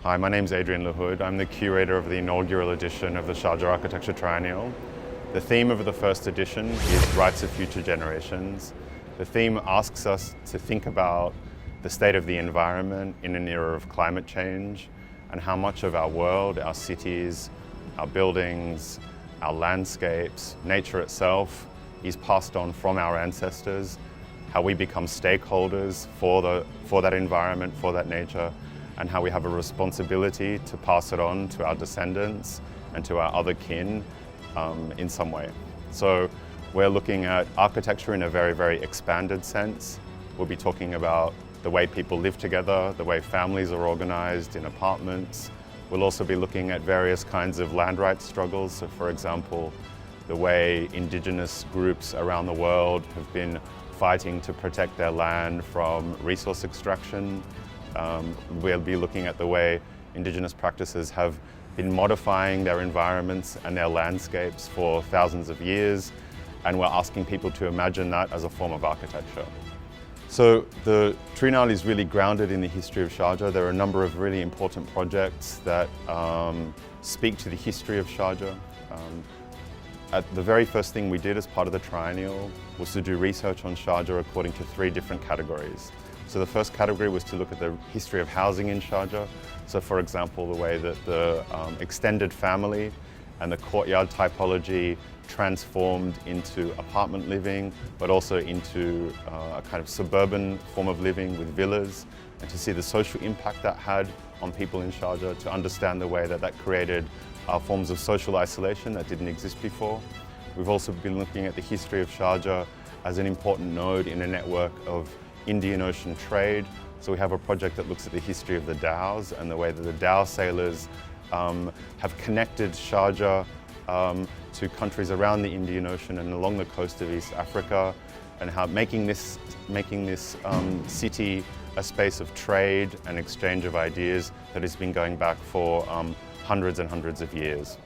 Hi, my name's Adrian Lahoud. I'm the curator of the inaugural edition of the Sharjah Architecture Triennial. The theme of the first edition is Rights of Future Generations. The theme asks us to think about the state of the environment in an era of climate change and how much of our world, our cities, our buildings, our landscapes, nature itself is passed on from our ancestors, how we become stakeholders for that environment, for that nature, and how we have a responsibility to pass it on to our descendants and to our other kin in some way. So we're looking at architecture in a very, very expanded sense. We'll be talking about the way people live together, the way families are organized in apartments. We'll also be looking at various kinds of land rights struggles. So for example, the way indigenous groups around the world have been fighting to protect their land from resource extraction. We'll be looking at the way indigenous practices have been modifying their environments and their landscapes for thousands of years, and we're asking people to imagine that as a form of architecture. So the Triennial is really grounded in the history of Sharjah. There are a number of really important projects that speak to the history of Sharjah. The very first thing we did as part of the Triennial was to do research on Sharjah according to 3 different categories. So the first category was to look at the history of housing in Sharjah. So for example, the way that the extended family and the courtyard typology transformed into apartment living, but also into a kind of suburban form of living with villas, and to see the social impact that had on people in Sharjah, to understand the way that that created forms of social isolation that didn't exist before. We've also been looking at the history of Sharjah as an important node in a network of Indian Ocean trade. So we have a project that looks at the history of the dhows and the way that the dhow sailors have connected Sharjah to countries around the Indian Ocean and along the coast of East Africa, and how making this city a space of trade and exchange of ideas that has been going back for hundreds and hundreds of years.